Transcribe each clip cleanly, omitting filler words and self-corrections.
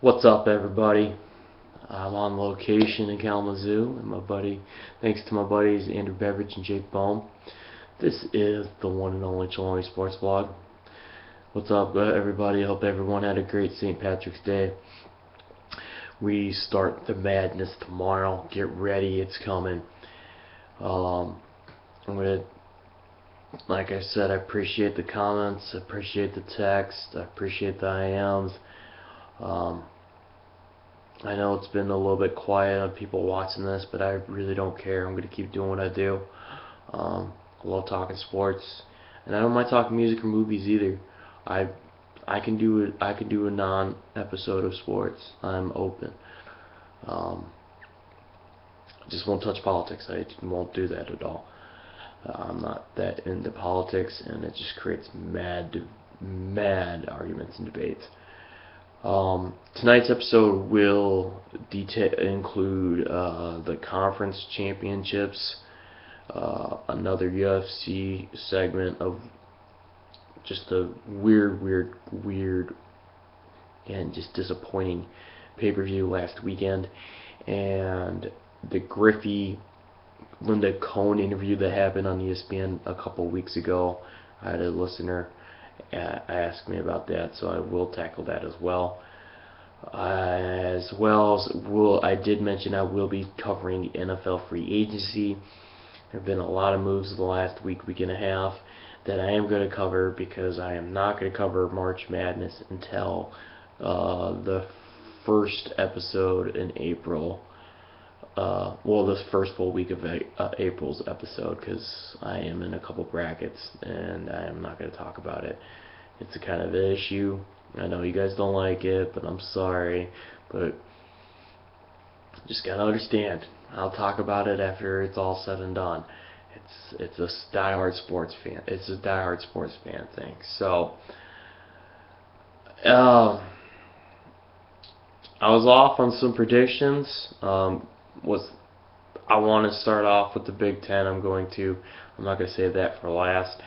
What's up, everybody? I'm on location in Kalamazoo, and thanks to my buddies Andrew Beveridge and Jake Bohm. This is the one and only Chiloni Sports Vlog. What's up, everybody? Hope everyone had a great St. Patrick's Day. We start the madness tomorrow. Get ready, it's coming. I'm gonna, like I said, I appreciate the comments, I appreciate the text, I appreciate the IMs. I know it's been a little bit quiet on people watching this, but I really don't care. I'm going to keep doing what I do. I love talking sports, and I don't mind talking music or movies either. I I can do it. I can do a non-episode of sports. I'm open. Um, just won't touch politics. I won't do that at all. I'm not that into politics, and it just creates mad arguments and debates. Tonight's episode will include the conference championships, another UFC segment of just a weird, and just disappointing pay-per-view last weekend, and the Griffey Linda Cohn interview that happened on ESPN a couple weeks ago. I had a listener ask me about that, so I will tackle that as well. I did mention I will be covering NFL free agency. There have been a lot of moves in the last week and a half that I am going to cover, because I am not going to cover March Madness until the first episode in April. This first full week of April's episode, because I am in a couple brackets and I am not going to talk about it. It's a kind of issue. I know you guys don't like it, but I'm sorry. But just gotta understand. I'll talk about it after it's all said and done. It's a diehard sports fan. It's a diehard sports fan thing. So, I was off on some predictions. I want to start off with the Big Ten. I'm not going to save that for last.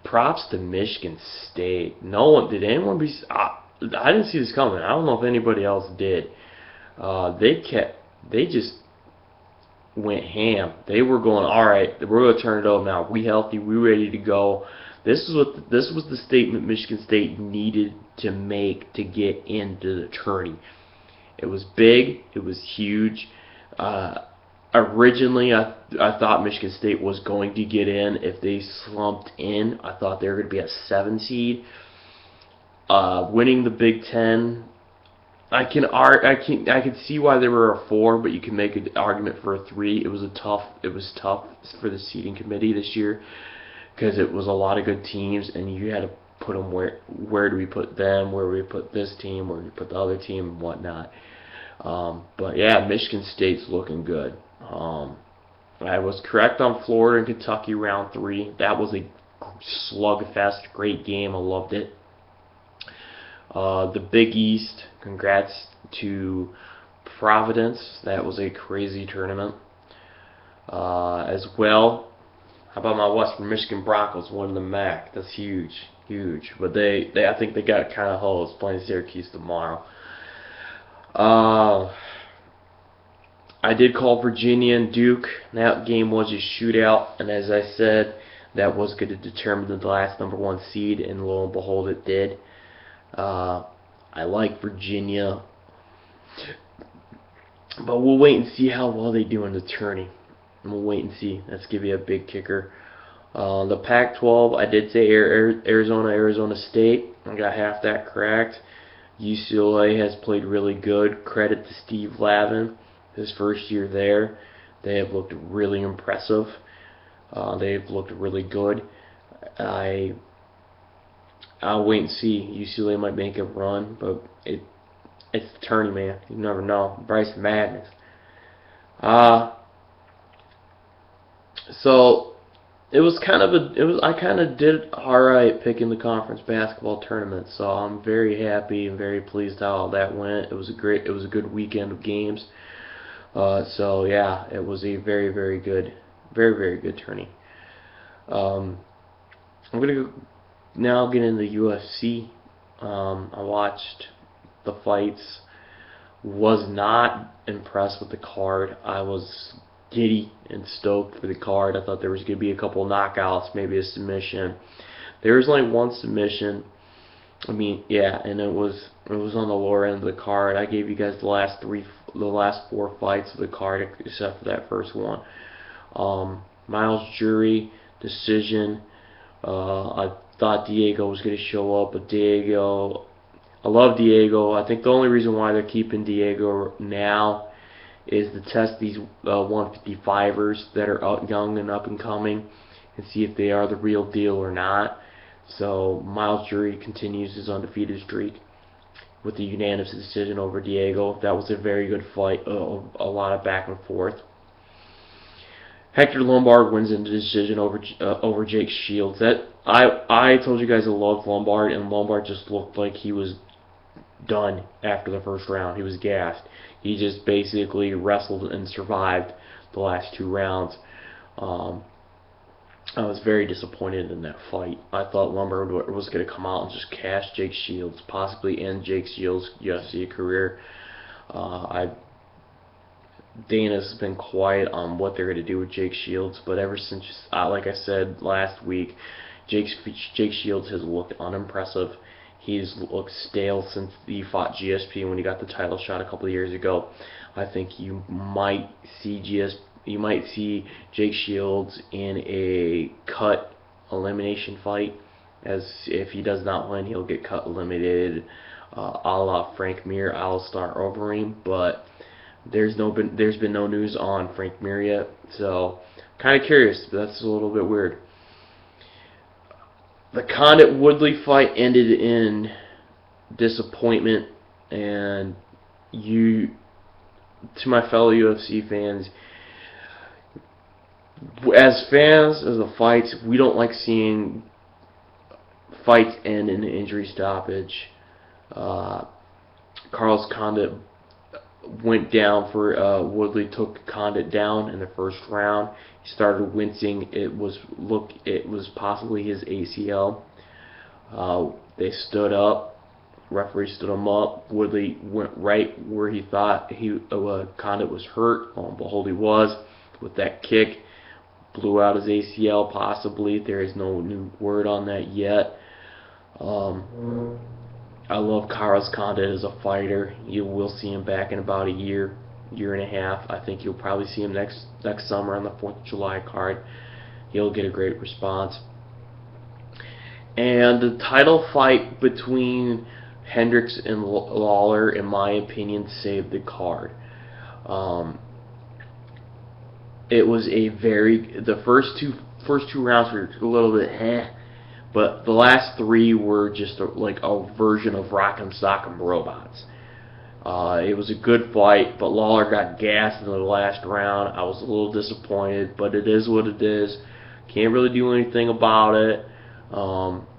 Props to Michigan State. Did anyone I didn't see this coming. I don't know if anybody else did. They just went ham. They were going, all right, we're going to turn it over now. We healthy. We ready to go. This was the statement Michigan State needed to make to get into the tourney. It was big. It was huge. Originally, I thought Michigan State was going to get in. If they slumped in, I thought they were going to be a 7 seed. Winning the Big Ten, I can see why they were a 4, but you can make an argument for a 3. It was tough for the seeding committee this year, because it was a lot of good teams, and you had to put them where do we put them, where do we put this team, where do we put the other team, and whatnot. But yeah, Michigan State's looking good. I was correct on Florida and Kentucky round 3. That was a slugfest, great game. I loved it. The Big East, congrats to Providence. That was a crazy tournament. As well, how about my Western Michigan Broncos winning the MAC? That's huge. But I think they got kind of hosed playing Syracuse tomorrow. I did call Virginia and Duke. That game was a shootout, and as I said, that was going to determine the last number 1 seed, and lo and behold, it did. I like Virginia, but we'll wait and see how well they do in the tourney. We'll wait and see. That's going to be a big kicker. The Pac-12, I did say Arizona State. I got half that correct. UCLA has played really good. Credit to Steve Lavin, his first year there. They have looked really impressive. They've looked really good. I'll wait and see. UCLA might make a run, but it's the tourney, man. You never know. Bryce Madness. So I kind of did alright picking the conference basketball tournament, so I'm very happy and very pleased how that went. It was a good weekend of games. So yeah, it was a very good tourney. I'm gonna now get into the UFC. I watched the fights. Was not impressed with the card. I was giddy and stoked for the card. I thought there was going to be a couple knockouts, maybe a submission. There was only one submission. I mean, yeah, and it was on the lower end of the card. I gave you guys the last 4 fights of the card, except for that first one. Miles Jury decision. I thought Diego was going to show up, but I love Diego. I think the only reason why they're keeping Diego now is to test these 155ers that are young and up and coming and see if they are the real deal or not. So Miles Jury continues his undefeated streak with the unanimous decision over Diego. That was a very good fight, a lot of back and forth. Hector Lombard wins in the decision over Jake Shields. That I told you guys I loved Lombard, and Lombard just looked like he was done after the first round. He was gassed. He just basically wrestled and survived the last 2 rounds. I was very disappointed in that fight. I thought Lombard was going to come out and just cash Jake Shields, possibly end Jake Shields' UFC career. Dana's been quiet on what they're going to do with Jake Shields, but ever since, like I said last week, Jake Shields has looked unimpressive. He's looked stale since he fought GSP when he got the title shot a couple of years ago. I think you might see Jake Shields in a cut elimination fight, as if he does not win, he'll get cut eliminated, a la Frank Mir, Alistair Overeem. But there's been no news on Frank Mir yet, so kind of curious. That's a little bit weird. The Condit Woodley fight ended in disappointment, and to my fellow UFC fans, as fans of the fights, we don't like seeing fights end in an injury stoppage. Carlos Condit went down for Woodley, took Condit down in the first round. He started wincing. It was possibly his ACL. They stood up. Referee stood him up. Woodley went right where he thought Condit was hurt. Lo and behold, he was, with that kick. Blew out his ACL, possibly. There is no new word on that yet. I love Carlos Condit as a fighter. You will see him back in about a year and a half. I think you'll probably see him next summer on the 4th of July card. He'll get a great response. And the title fight between Hendricks and Lawler, in my opinion, saved the card. It was the first two rounds were a little bit but the last 3 were just like a version of Rock'em Sock'em Robots. It was a good fight, but Lawler got gassed in the last round. I was a little disappointed, but it is what it is. Can't really do anything about it.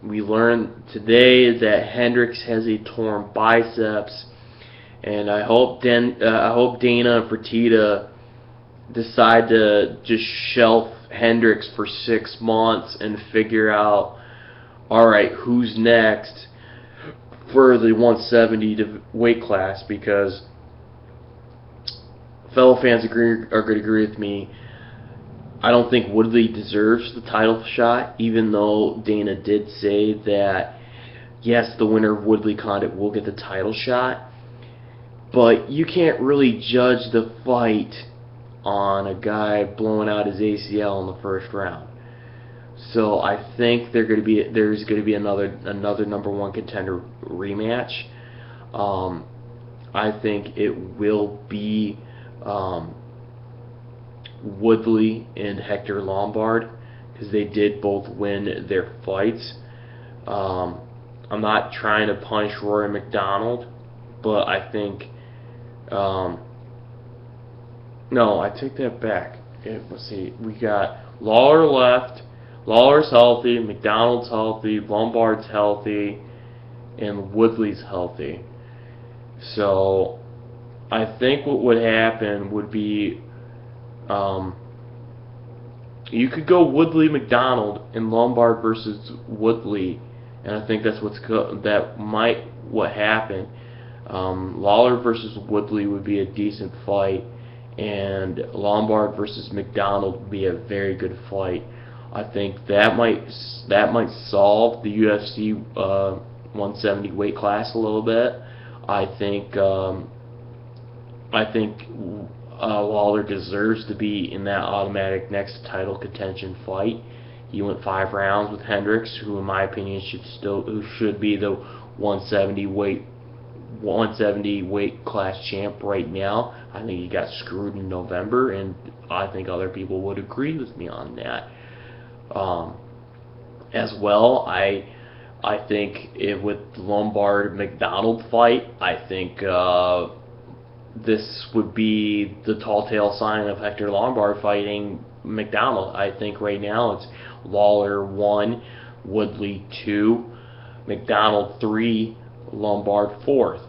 We learned today that Hendricks has a torn biceps, and I hope Dana and Fertitta decide to just shelf Hendricks for 6 months and figure out, alright, who's next for the 170 weight class, because fellow fans are going to agree with me. I don't think Woodley deserves the title shot, even though Dana did say that, yes, the winner of Woodley Condit will get the title shot, but you can't really judge the fight on a guy blowing out his ACL in the first round. So I think there's going to be another number 1 contender rematch. I think it will be Woodley and Hector Lombard, because they did both win their fights. I'm not trying to punish Rory McDonald, but I think no, I take that back. Let's see. We got Lawler left. Lawler's healthy. McDonald's healthy. Lombard's healthy. And Woodley's healthy. So I think what would happen would be you could go Woodley, McDonald, and Lombard versus Woodley, and I think that's what happen. Lawler versus Woodley would be a decent fight, and Lombard versus McDonald would be a very good fight. I think that might solve the UFC 170 weight class a little bit. I think Lawler deserves to be in that automatic next title contention fight. He went 5 rounds with Hendricks, who in my opinion should be the 170 weight class champ right now. I think he got screwed in November, and I think other people would agree with me on that. As well, I think with the Lombard McDonald fight, I think this would be the tall tale sign of Hector Lombard fighting McDonald. I think right now it's Lawler 1, Woodley 2, McDonald 3, Lombard 4th.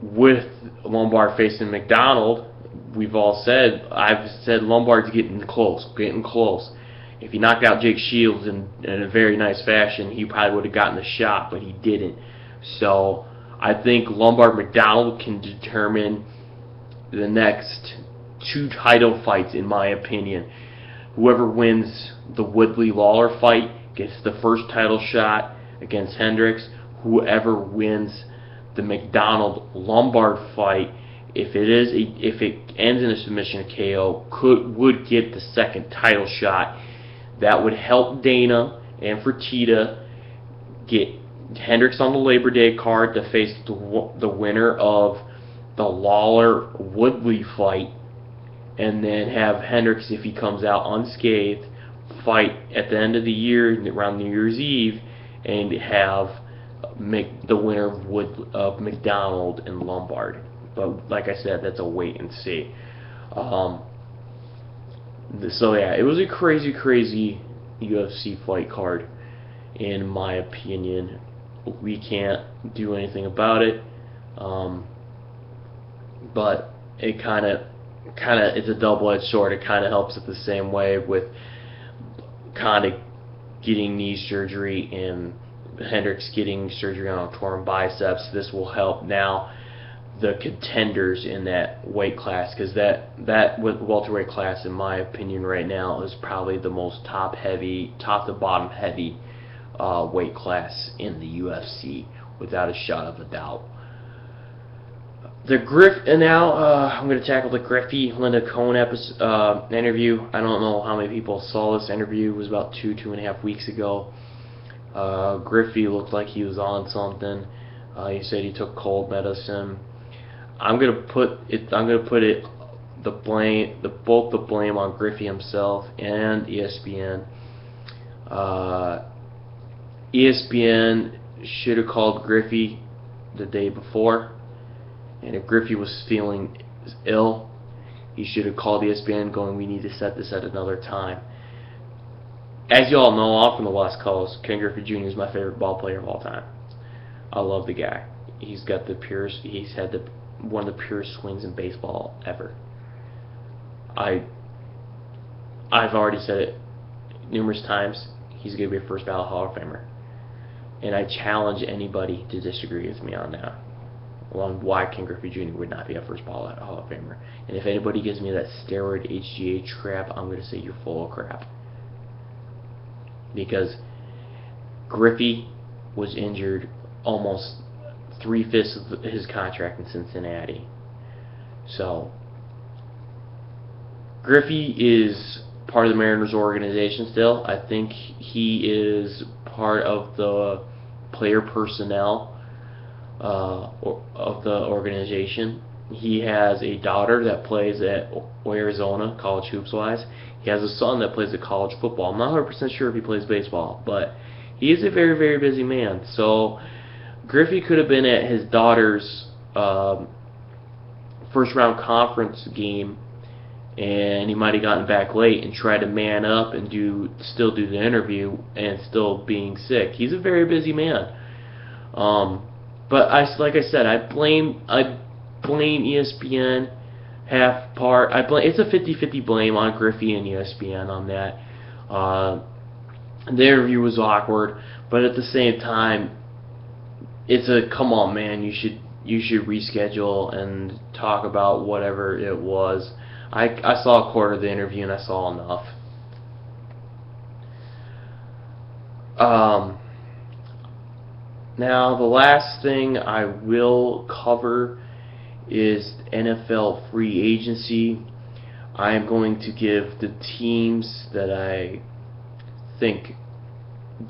With Lombard facing McDonald, I've said Lombard's getting close. If he knocked out Jake Shields in a very nice fashion, he probably would have gotten the shot, but he didn't. So I think Lombard McDonald can determine the next 2 title fights, in my opinion. Whoever wins the Woodley Lawler fight gets the first title shot against Hendricks. Whoever wins the McDonald Lombard fight, if it ends in a submission KO, would get the second title shot. That would help Dana and Fertitta get Hendricks on the Labor Day card to face the winner of the Lawler-Woodley fight, and then have Hendricks, if he comes out unscathed, fight at the end of the year, around New Year's Eve, and have the winner of McDonald and Lombard. But like I said, that's a wait and see. So yeah, it was a crazy UFC fight card, in my opinion. We can't do anything about it, but it kind of it's a double-edged sword. It kind of helps it the same way with kind of getting knee surgery and Hendricks getting surgery on a torn biceps. This will help now the contenders in that weight class, because that welterweight class, in my opinion, right now is probably the most top to bottom heavy weight class in the UFC, without a shot of a doubt. And now I'm going to tackle the Griffey Linda Cohn interview. I don't know how many people saw this interview. It was about 2.5 weeks ago. Griffey looked like he was on something. He said he took cold medicine. I'm gonna put the blame on Griffey himself and ESPN. ESPN should have called Griffey the day before, and if Griffey was feeling ill, he should have called ESPN going, "We need to set this at another time." As you all know, I'm from the West Coast. Ken Griffey Jr. is my favorite ball player of all time. I love the guy. He's had one of the purest swings in baseball ever. I've already said it numerous times. He's going to be a first ballot Hall of Famer. And I challenge anybody to disagree with me on that, on why Ken Griffey Jr. would not be a first ballot Hall of Famer. And if anybody gives me that steroid HGH crap, I'm going to say you're full of crap. Because Griffey was injured almost 3/5 of his contract in Cincinnati. So Griffey is part of the Mariners organization still. I think he is part of the player personnel of the organization. He has a daughter that plays at Arizona, college hoops-wise. He has a son that plays at college football. I'm not 100% sure if he plays baseball, but he is a very, very busy man. So Griffey could have been at his daughter's first-round conference game, and he might have gotten back late and tried to man up and still do the interview and still being sick. He's a very busy man. But like I said, I blame ESPN half part. It's a 50-50 blame on Griffey and ESPN on that. The interview was awkward, but at the same time, come on, man, you should you should reschedule and talk about whatever it was. I saw a quarter of the interview and I saw enough. Now, the last thing I will cover is NFL free agency. I am going to give the teams that I think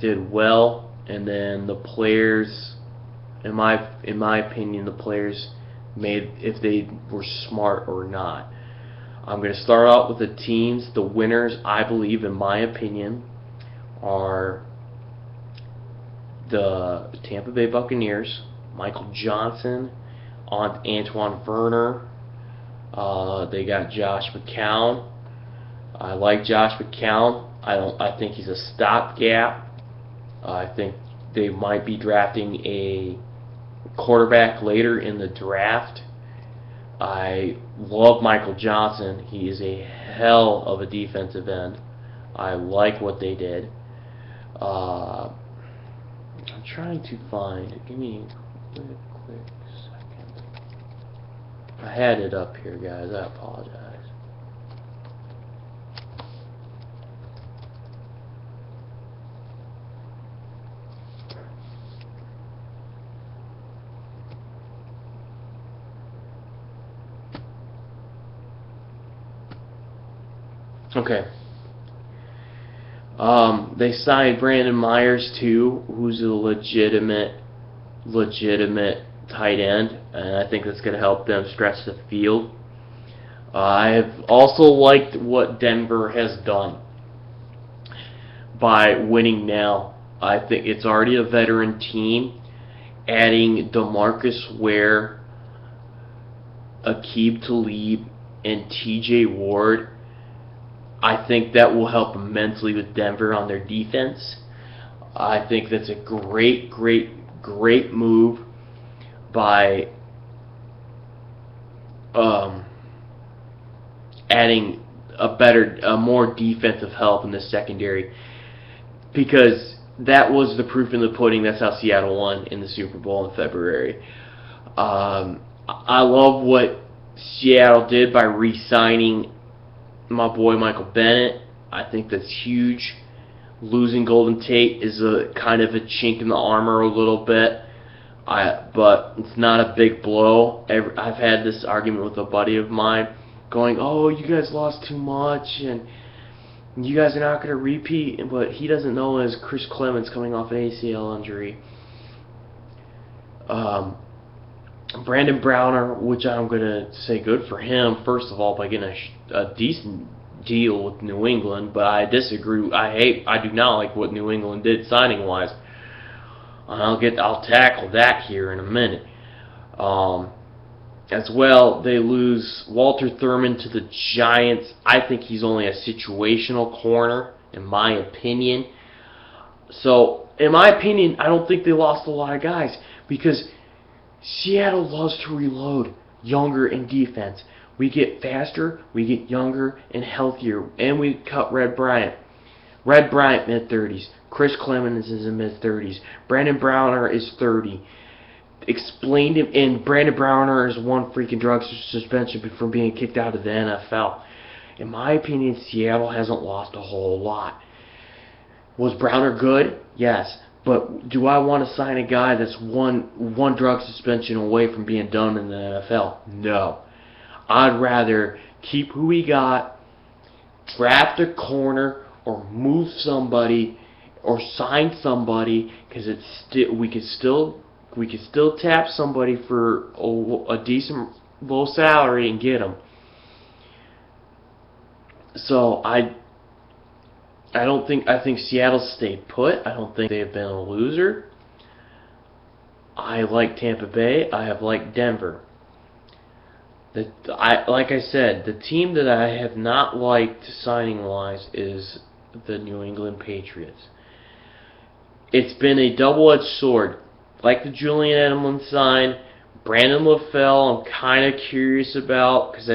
did well, and then the players, in my opinion, the players made, if they were smart or not. I'm going to start out with the teams. The winners, I believe, in my opinion, are the Tampa Bay Buccaneers, Michael Johnson, Antoine Werner. They got Josh McCown. I like Josh McCown. I think he's a stopgap. I think they might be drafting a quarterback later in the draft. I love Michael Johnson. He is a hell of a defensive end. I like what they did. I'm trying to find. Give me a quick second. I had it up here, guys. I apologize. Okay. They signed Brandon Myers too, who's a legitimate tight end, and I think that's going to help them stretch the field. I have also liked what Denver has done by winning now. I think it's already a veteran team. Adding DeMarcus Ware, Aqib Talib, and TJ Ward, I think that will help immensely with Denver on their defense. I think that's a great move by adding a more defensive help in the secondary, because that was the proof in the pudding. That's how Seattle won in the Super Bowl in February. I love what Seattle did by re-signing my boy Michael Bennett. I think that's huge. Losing Golden Tate is a kind of a chink in the armor a little bit, but it's not a big blow. I've had this argument with a buddy of mine going, oh, you guys lost too much and you guys are not going to repeat. But he doesn't know is Chris Clemens coming off an ACL injury. Brandon Browner, which I'm going to say good for him, first of all, by getting a decent deal with New England, but I disagree. I do not like what New England did signing-wise. I'll tackle that here in a minute. As well, they lose Walter Thurman to the Giants. I think he's only a situational corner, in my opinion. So, in my opinion, I don't think they lost a lot of guys, because Seattle loves to reload younger in defense. We get faster, we get younger and healthier, and we cut Red Bryant. Red Bryant, mid-30s. Chris Clemens is in mid-30s. Brandon Browner is 30. Explained him, and Brandon Browner is one freaking drug suspension from being kicked out of the NFL. In my opinion, Seattle hasn't lost a whole lot. Was Browner good? Yes. But do I want to sign a guy that's one drug suspension away from being done in the NFL? No. I'd rather keep who we got, draft a corner, or move somebody, or sign somebody, because we could still tap somebody for a decent low salary and get them. So I think Seattle stayed put. I don't think they've been a loser. I like Tampa Bay. I have liked Denver. Like I said, the team that I have not liked signing-wise is the New England Patriots. It's been a double-edged sword. Like the Julian Edelman sign, Brandon LaFell, I'm kind of curious about, because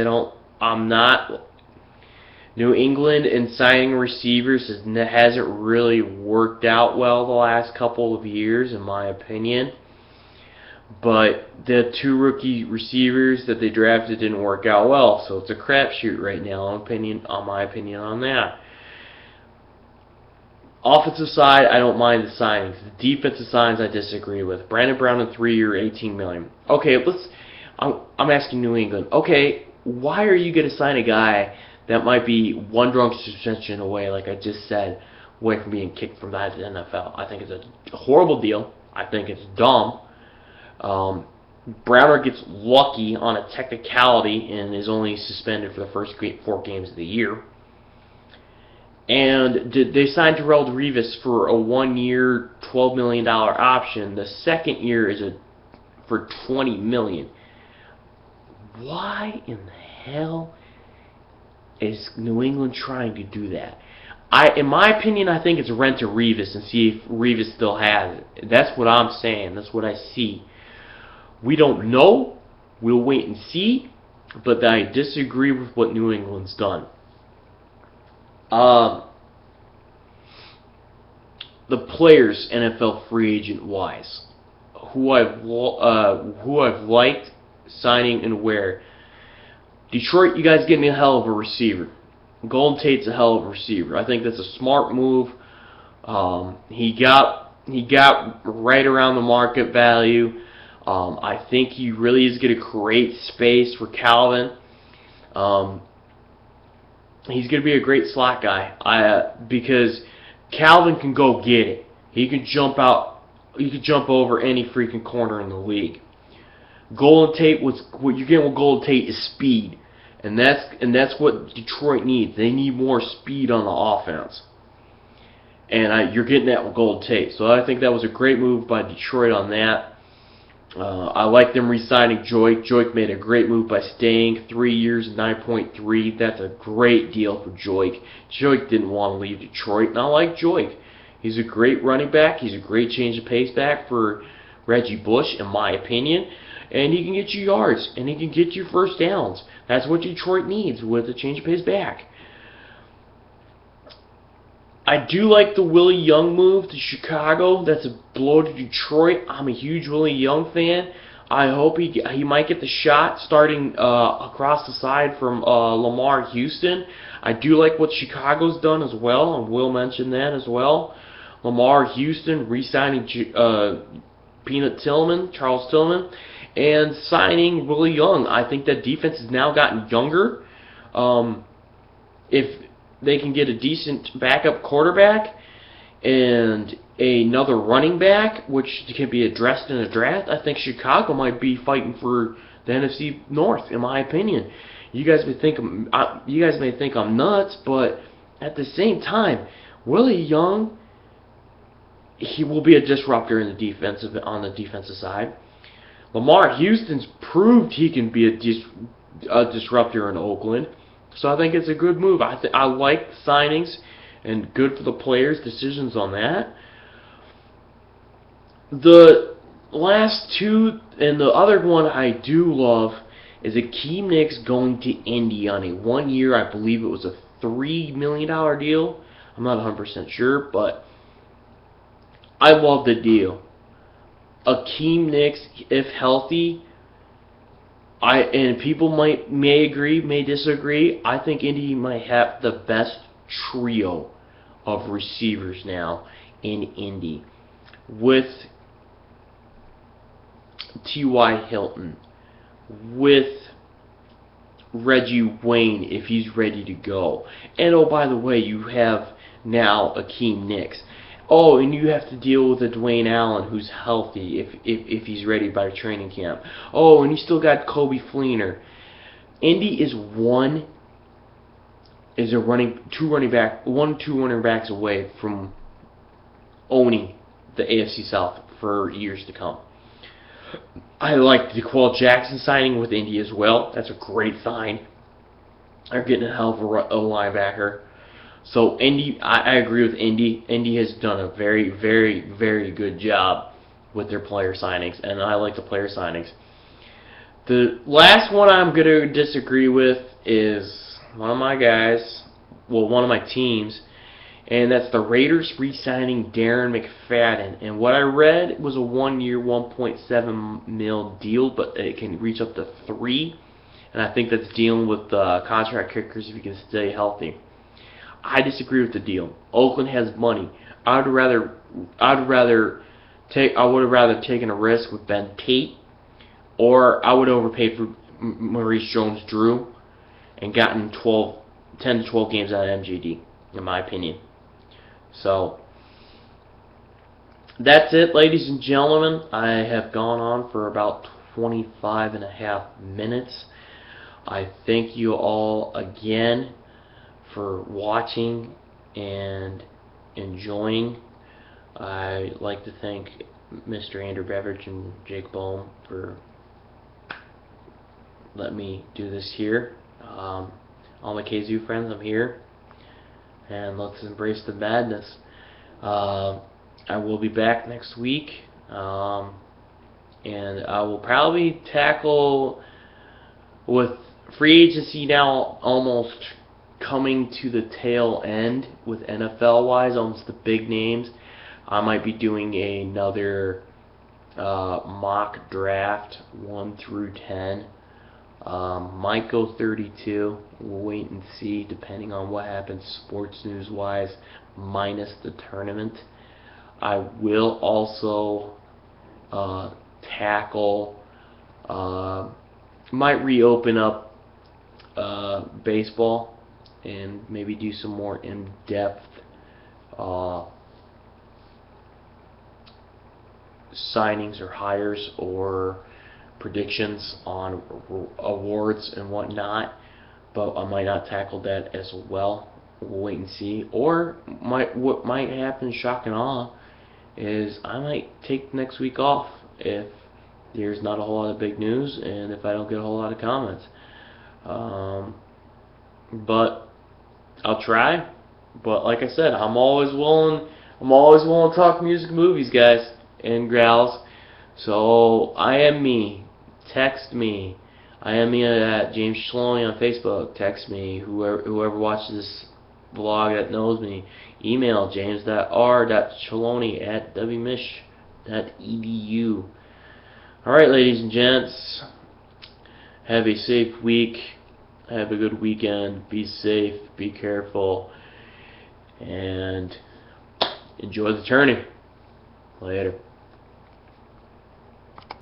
I'm not. New England in signing receivers hasn't really worked out well the last couple of years, in my opinion. but the 2 rookie receivers that they drafted didn't work out well, so it's a crapshoot right now. On my opinion on that. Offensive side, I don't mind the signings. The defensive signings, I disagree with. Brandon Brown in 3-year, $18 million. Okay, I'm asking New England. Okay, why are you going to sign a guy that might be one drunk suspension away, like I just said, away from being kicked from the NFL? I think it's a horrible deal. I think it's dumb. Browner gets lucky on a technicality and is only suspended for the first 4 games of the year. And they signed Terrell Revis for a 1-year, $12 million option. The second year is for $20 million. Why in the hell is New England trying to do that? In my opinion, I think it's rent to Revis and see if Revis still has it. That's what I'm saying. That's what I see. We don't know. We'll wait and see. But I disagree with what New England's done. The players, NFL free agent wise, who I've liked signing and where. Detroit, you guys get me a hell of a receiver. Golden Tate's a hell of a receiver. I think that's a smart move. He got right around the market value. I think he really is going to create space for Calvin. He's going to be a great slot guy because Calvin can go get it. He can jump out. He can jump over any freaking corner in the league. Golden Tate, what you get with Golden Tate is speed, and that's what Detroit needs. They need more speed on the offense, and you're getting that with Golden Tate. So I think that was a great move by Detroit on that. I like them re-signing Joik. Joik made a great move by staying 3 years, 9.3. That's a great deal for Joik. Joik didn't want to leave Detroit, and I like Joik. He's a great running back. He's a great change of pace back for Reggie Bush, in my opinion. And he can get you yards, and he can get you first downs. That's what Detroit needs with a change of pace back. I do like the Willie Young move to Chicago. That's a blow to Detroit. I'm a huge Willie Young fan. I hope he might get the shot starting across the side from Lamar Houston. I do like what Chicago's done as well, and we'll mention that as well. Lamar Houston re-signing Charles Tillman, and signing Willie Young. I think that defense has now gotten younger. If they can get a decent backup quarterback and another running back, which can be addressed in a draft, I think Chicago might be fighting for the NFC North, in my opinion. You guys may think I'm nuts, but at the same time, Willie Young, he will be a disruptor on the defensive side. Lamar Houston's proved he can be a disruptor in Oakland. So I think it's a good move. I like the signings and good for the players' decisions on that. The last two, and the other one I do love, is Akeem Nicks going to Indy on a 1-year, I believe it was a $3 million deal. I'm not 100% sure, but I love the deal. Akeem Nicks, if healthy, and people may agree, may disagree. I think Indy might have the best trio of receivers now in Indy, with T.Y. Hilton, with Reggie Wayne if he's ready to go, and oh, by the way, you have now Akeem Nicks. Oh, and you have to deal with a Dwayne Allen who's healthy if he's ready by training camp. Oh, and you still got Coby Fleener. Indy is two running backs away from owning the AFC South for years to come. I like the DeQuell Jackson signing with Indy as well. That's a great sign. They're getting a hell of a linebacker. So Indy, I agree with Indy. Indy has done a very, very, very good job with their player signings, and I like the player signings. The last one I'm going to disagree with is one of my guys, well, one of my teams, and that's the Raiders re-signing Darren McFadden. And what I read was a 1-year, $1.7 million deal, but it can reach up to 3. And I think that's dealing with contract kickers if you can stay healthy. I disagree with the deal. Oakland has money. I would have rather taken a risk with Ben Tate, or I would have overpaid for Maurice Jones-Drew and gotten 10 to 12 games out of MJD, in my opinion. So that's it, ladies and gentlemen. I have gone on for about 25.5 minutes. I thank you all again for watching and enjoying. I'd like to thank Mr. Andrew Beveridge and Jake Bohm for letting me do this here. All my KZU friends, I'm here, and let's embrace the madness. I will be back next week, and I will probably tackle, with free agency now almost coming to the tail end with NFL-wise, almost the big names, I might be doing another mock draft 1 through 10. Might go 32. We'll wait and see, depending on what happens sports news-wise, minus the tournament. I will also tackle, might reopen up baseball and maybe do some more in-depth signings or hires or predictions on awards and whatnot, but I might not tackle that as well. We'll wait and see. Or what might happen, shock and awe, is I might take next week off if there's not a whole lot of big news and if I don't get a whole lot of comments. But I'll try. But like I said, I'm always willing to talk music, movies, guys and gals. So I am me. Text me. I am me at James Schloney on Facebook. Text me. Whoever watches this vlog that knows me. Email james.r.chaloni@wmich.edu. Alright, ladies and gents. Have a safe week. Have a good weekend. Be safe. Be careful. And enjoy the tourney. Later.